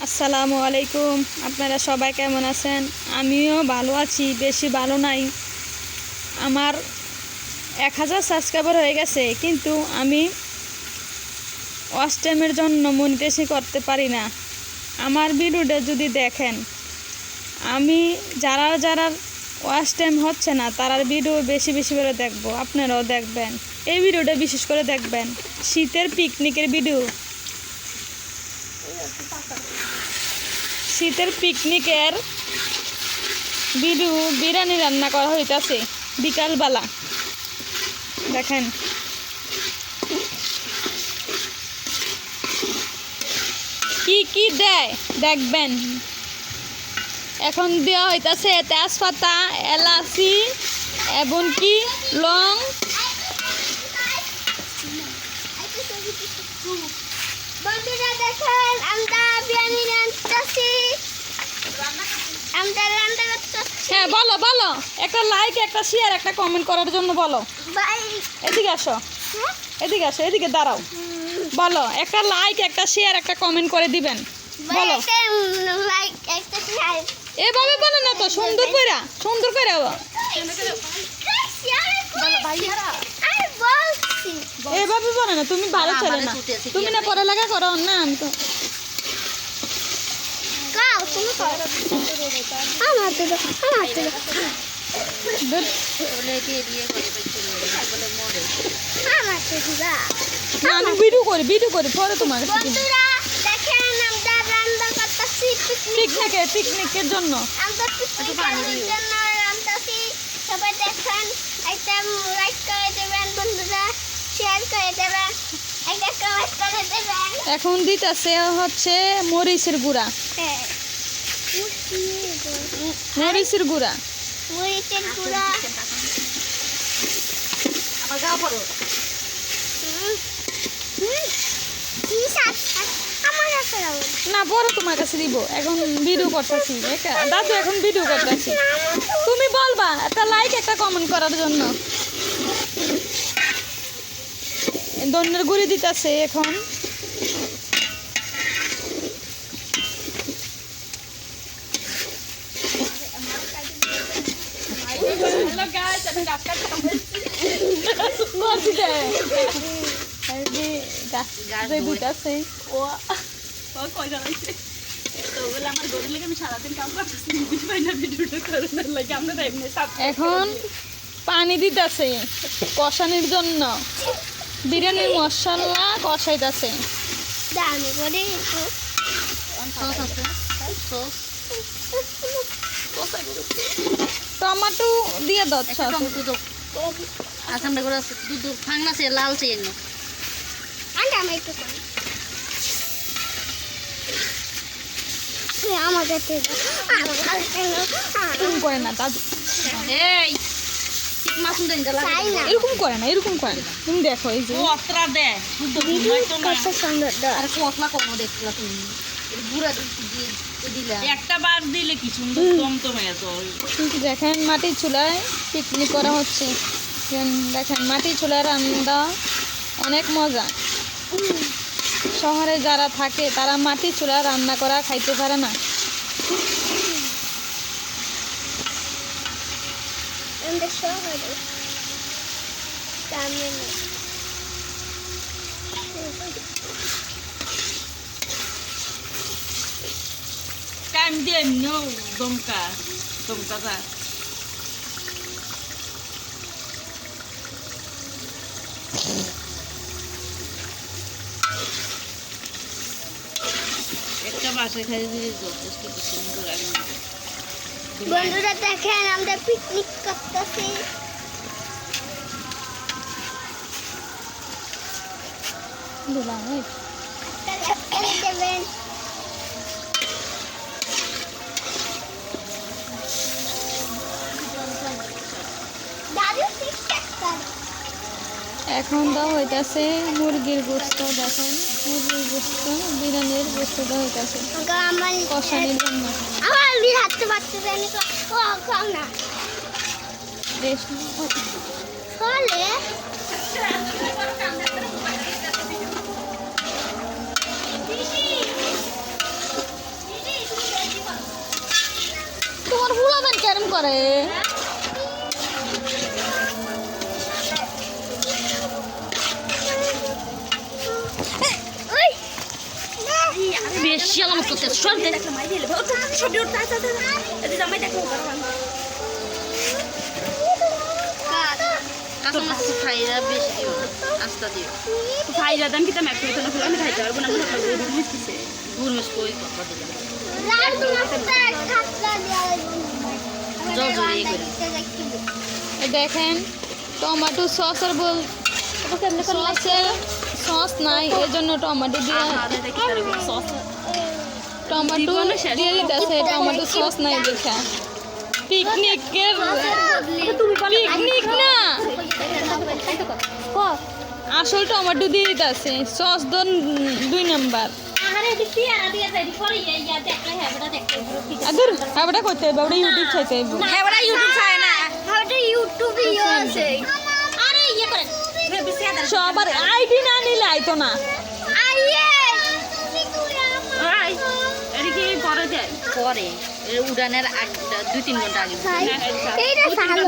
আসসালামু আলাইকুম। আপনারা সবাই কেমন আছেন? আমিও ভালো আছি, বেশি ভালো নাই। আমার 1000 সাবস্ক্রাইবার হয়ে গেছে, কিন্তু আমি ওয়াচ টাইমের জন্য মনিটাইজেশন করতে পারি না। আমার ভিডিওটা যদি দেখেন, আমি যারা ওয়াচ টাইম হচ্ছে না তারার ভিডিও বেশি বেশি করে দেখবো, আপনারাও দেখবেন। এই ভিডিওটা বিশেষ করে দেখবেন, শীতের পিকনিকের ভিডিও। শীতের পিকনিকের ভিডিও, বিরিয়ানি রান্না করা হইতাছে বিকালবেলা। দেখেন, কি কি দেয় দেখবেন। এখন দেওয়া হইতাছে তেজপাতা, এলাচি এবং কি লং। বন্ধুরা দেখেন, আমরা বিরিয়ানি রান্নাছি। আমরা রান্না করতেছি। হ্যাঁ, বলো বলো, একটা লাইক, একটা শেয়ার, একটা কমেন্ট করার জন্য বলো। ভাই, এদিকে আসো, এদিকে আসো, এদিকে দাঁড়াও। বলো, একটা লাইক, একটা শেয়ার, একটা কমেন্ট করে দিবেন। বলো, লাইক একটা শেয়ার। এভাবে বলো না তো, সুন্দর করে সুন্দর করে বলো ভাইয়ারা, আমি বলছি। এভাবে বলো না, তুমি ভালো ছেলে না। তুমি না পড়ালেখা করো না, আমি তো গাও তুমি করো। আমার তো ধুর। আমার তো দিবা। না, আমি ভিডিও করি পরে তোমার কাছে দিব। বন্ধুরা দেখেন, আমরা রান্না করতেছি পিকনিকের জন্য। আমরা পিকনিকের জন্য রান্নাছি। সবাই দেখেন, একটা লাইক করে দেবেন বন্ধুরা, শেয়ার করে দেবেন, একটা কমেন্ট করে দেবেন। এখন দিতেছে হচ্ছে মরিচের গুঁড়া, হ্যাঁ, মরিচের গুঁড়া। মরিচের গুঁড়া। আমার কাছে দাও। না, পরে তোমার কাছে দিব, এখন ভিডিও করতেছি। দাদু, এখন ভিডিও করতেছি। তুমি বলবা একটা লাইক, একটা কমেন্ট করার জন্য। ধনের গুঁড়ি দিতেছে এখন। এখন পানি দিতেছে কষানির জন্য, বিরিয়ানির মশলা কষাইতেছে। দামি করে একটু টমাটো দিয়ে দাও। আন্ডা আমি একটু করি। আমার কাছে এরকম করে না দাদু, চাই না। এরকম করে না, এরকম করে না। তুমি দেখো, এই যে কত সুন্দর একটা বার দিলে কি সুন্দর টমটমে তো। কিন্তু দেখেন, মাটির চুলায় পিকনিক করা হচ্ছে। দেখেন, মাটির চুলায় রান্না অনেক মজা। শহরে যারা থাকে তারা মাটির চুলায় রান্না করা খাইতে পারে না। আমাদের শহরে গ্রামে না। টাইম দিয়ে এমনিও দমকা যা। একটা বাসায় খাই দিলে যথেষ্ট সুন্দর লাগে। বন্ধুরা দেখেন, আমরা পিকনিক করতেছি। দিলাম এই। দেবেন দাদু টিকটক কর। এখন দেওয়া হইতাছে মুরগির গোস্ত। দেখেন, মুরগির গোস্ত, বিরিয়ানির গোস্ত দেওয়া হইতাছে আমার কষানির জন্য। আমার হাতে বাচ্চা জানি খাও না রেস্ট চলে। দেখবেন কেরম করে বেশি আলামত করতে সব দে কাঁচামরিচ খাইরা বেশি দিও না আস্তা দিও গুড়মিস কই কথা দিলাম জল জড়িয়ে করি এই দেখেন টমেটো সসের বল সসের সস নাই এর জন্য টমেটো দিয়ে টমেটো দিয়ে দিতেছে টমেটো সস নাই দেখা পিকনিকের পিকনিক না আসল টমেটো দিয়ে দিতেছে সস দন 2 নাম্বার আদর আবড়া করতে বাবড়া ইউটিউব চাইতে হেবড়া ইউটিউব চায় না হেবড়া ইউটিউব ইয়ে আছে আরে ইয়ে করেন সবার আইডি না নিলে আইতো না আইয়ে এদিকে পরে যায় পরে উড়ানের 2-3 ঘন্টা আগে এইটা সাহায্য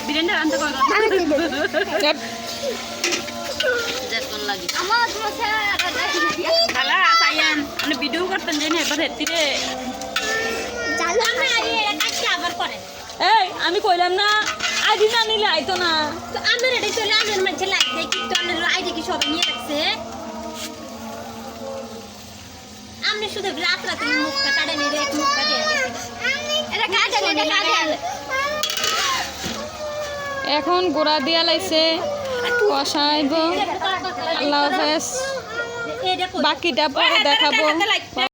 বিরিয়ানি রান্না করে যেতন লাগে আমার সমস্যা খালা সায়ান আমি ভিডিও করতেন জানি এবার হেতিরে চালু আমরা আইয়ে কাটতে আবার করে এই আমি কইলাম না আইডি না নিলে আইতো না তো আমরা রেডি চলে আসেন মানে লাগছে কি তো আমরা আইডি কি সবাই নিয়ে রাখছে আমরা শুধু রাত রাত মুখটা কাটে নিয়ে এক মুখটা দিয়ে এটা কাটে এখন গোড়া দিয়া লাইছে কষাইব আল্লাহ হাফেজ বাকিটা পরে দেখাবো